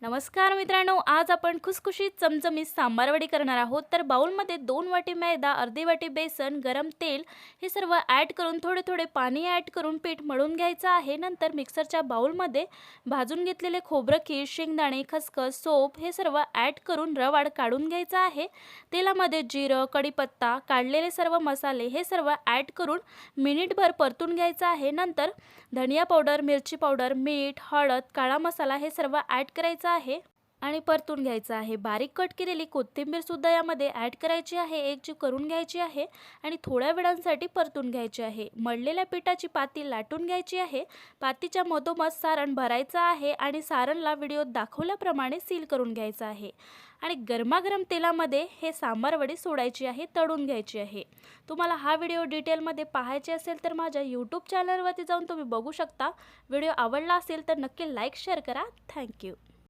नमस्कार मित्रांनो, आज आपण खुसखुशीत चमचमीत सांबार वडी करणार आहोत। तर बाउलमध्ये 2 वाटी मैदा, अर्धी वाटी बेसन, गरम तेल हे सर्व ॲड करून थोडे थोडे पाणी ॲड करून पीठ मळून घ्यायचं आहे। नंतर मिक्सरच्या बाउलमध्ये भाजून घेतलेले खोबरं, खीस, शेंगदाणे, खसखस, सोप हे सर्व ॲड करून रवाळ काढून घ्यायचा आहे। तेलामध्ये जिरं, कढीपत्ता, काढलेले सर्व मसाले हे सर्व ॲड करून मिनिटभर परतून घ्यायचं आहे। नंतर धनिया पावडर, मिरची पावडर, मीठ, हळद, काळा मसाला हे सर्व ॲड करायचं आहे आणि परतून घ्यायचं आहे। बारीक कट केलेली कोथिंबीर सुद्धा यामध्ये ॲड करायची आहे, एकजीव करून घ्यायची आहे आणि थोड्या वेळांसाठी परतून घ्यायची आहे। मळलेल्या पिठाची पाती लाटून घ्यायची आहे। पातीच्या मधोमध सारण भरायचं आहे आणि सारणला व्हिडिओत दाखवल्याप्रमाणे सील करून घ्यायचं आहे आणि गरमागरम तेलामध्ये हे सांबार वडी सोडायची आहे, तळून घ्यायची आहे। तुम्हाला हा व्हिडिओ डिटेलमध्ये पाहायचे असेल तर माझ्या यूट्यूब चॅनलवरती जाऊन तुम्ही बघू शकता। व्हिडिओ आवडला असेल तर नक्की लाईक शेअर करा। थँक्यू।